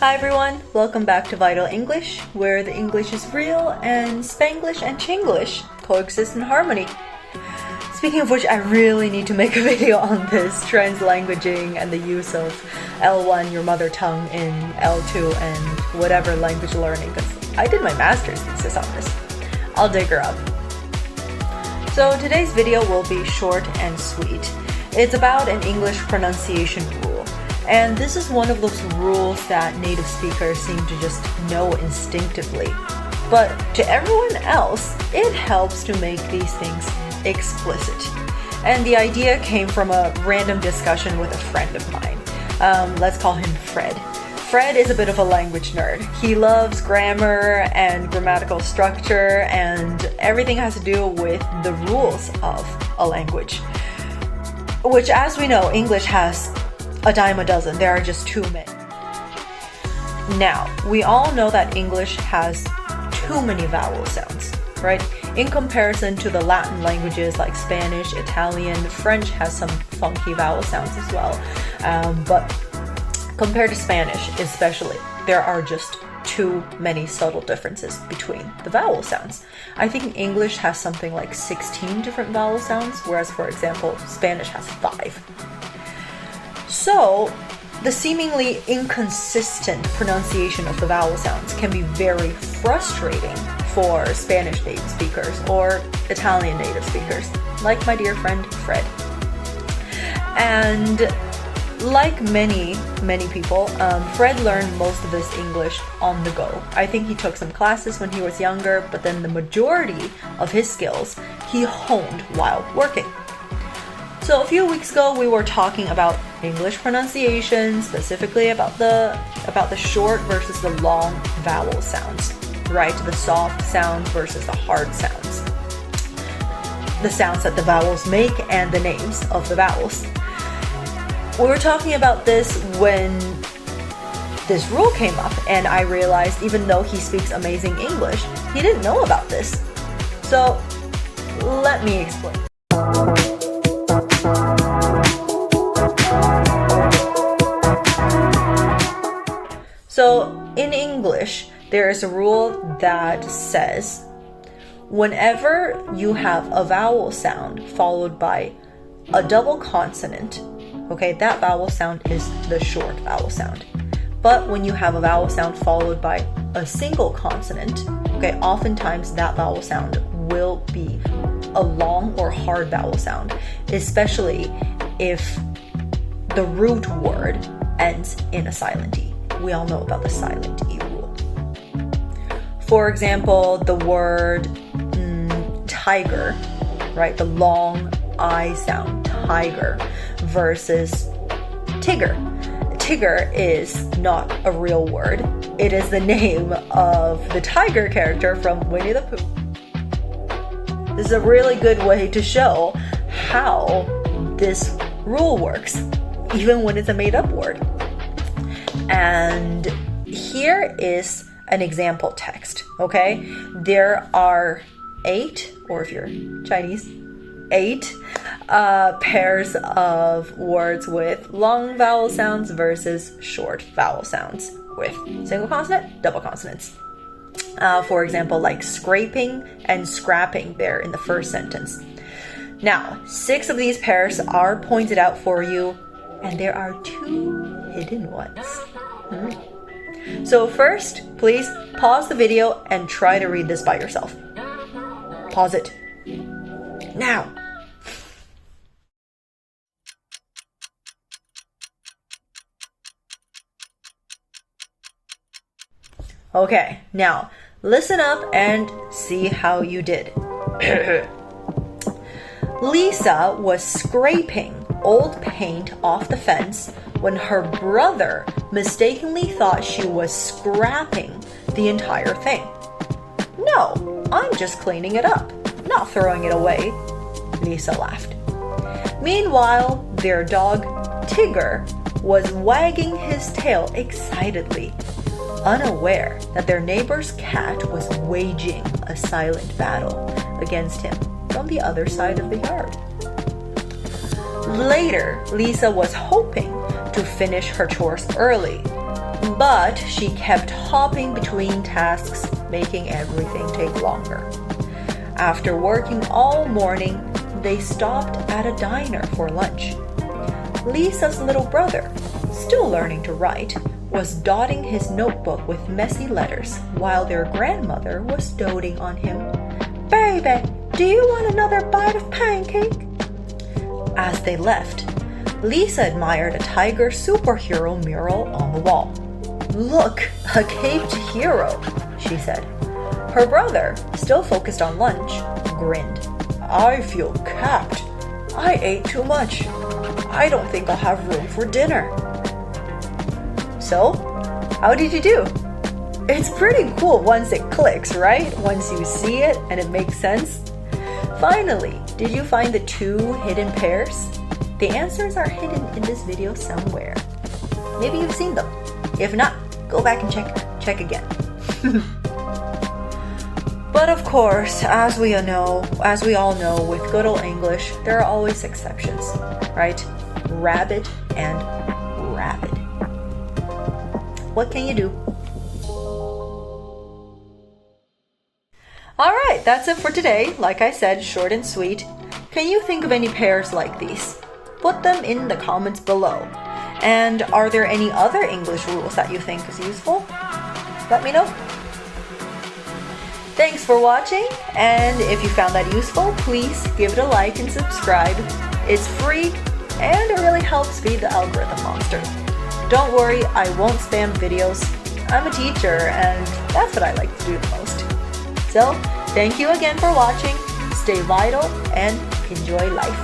Hi everyone, welcome back to Vital English, where the English is real and Spanglish and Chinglish coexist in harmony. Speaking of which, I really need to make a video on this translanguaging and the use of L1, your mother tongue, in L2 and whatever language learning, because I did my master's thesis on this. I'll dig her up. So today's video will be short and sweet. It's about an English pronunciation rule. And this is one of those rules that native speakers seem to just know instinctively. But to everyone else, it helps to make these things explicit. And the idea came from a random discussion with a friend of mine. Let's call him Fred. Fred is a bit of a language nerd. He loves grammar and grammatical structure and everything has to do with the rules of a language. Which, as we know, English has a dime a dozen. There are just too many. Now, we all know that English has too many vowel sounds, right? In comparison to the Latin languages like Spanish, Italian, French has some funky vowel sounds as well. But compared to Spanish especially, there are just too many subtle differences between the vowel sounds. I think English has something like 16 different vowel sounds, whereas, for example, Spanish has 5. So, the seemingly inconsistent pronunciation of the vowel sounds can be very frustrating for Spanish native speakers or Italian native speakers, like my dear friend Fred. And like many people, Fred learned most of his English on the go. I think he took some classes when he was younger, but then the majority of his skills he honed while working. So a few weeks ago, we were talking about English pronunciation, specifically about the short versus the long vowel sounds, right? The soft sounds versus the hard sounds. The sounds that the vowels make and the names of the vowels. We were talking about this when this rule came up, and I realized even though he speaks amazing English, he didn't know about this. So let me explain. So in English, there is a rule that says whenever you have a vowel sound followed by a double consonant, okay, that vowel sound is the short vowel sound. But when you have a vowel sound followed by a single consonant, okay, oftentimes that vowel sound will be a long or hard vowel sound, especially if the root word ends in a silent E. We all know about the silent E rule. For example, the word tiger, right? The long I sound, tiger, versus Tigger. Tigger is not a real word. It is the name of the tiger character from Winnie the Pooh. This is a really good way to show how this rule works, even when it's a made-up word. And here is an example text, okay? There are 8, or if you're Chinese, 8 pairs of words with long vowel sounds versus short vowel sounds with single consonant, double consonants. For example, like scraping and scrapping there in the first sentence. Now, 6 of these pairs are pointed out for you, and there are 2 hidden ones. So first, please pause the video and try to read this by yourself. Pause it. Now. Okay, now listen up and see how you did. Lisa was scraping old paint off the fence when her brother mistakenly thought she was scrapping the entire thing. No, I'm just cleaning it up, not throwing it away, Lisa laughed. Meanwhile, their dog, Tigger, was wagging his tail excitedly, unaware that their neighbor's cat was waging a silent battle against him from the other side of the yard. Later, Lisa was hoping to finish her chores early But she kept hopping between tasks, making everything take longer. After working all morning, they stopped at a diner for lunch. Lisa's little brother, still learning to write, was dotting his notebook with messy letters while their grandmother was doting on him. "Baby, do you want another bite of pancake?" As they left, Lisa admired a tiger superhero mural on the wall. "Look, a caped hero," she said. Her brother, still focused on lunch, grinned. "I feel capped. I ate too much. I don't think I'll have room for dinner." So, how did you do? It's pretty cool once it clicks, right? Once you see it and it makes sense. Finally, did you find the two hidden pairs? The answers are hidden in this video somewhere. Maybe you've seen them. If not, go back and check again. But of course, as we all know, with good old English, there are always exceptions, right? Rabbit and rabid. What can you do? Alright, that's it for today. Like I said, short and sweet. Can you think of any pairs like these? Put them in the comments below. And are there any other English rules that you think is useful? Let me know. Thanks for watching, and if you found that useful, please give it a like and subscribe. It's free, and it really helps feed the algorithm monster. Don't worry, I won't spam videos. I'm a teacher, and that's what I like to do the most. So, thank you again for watching. Stay vital and enjoy life.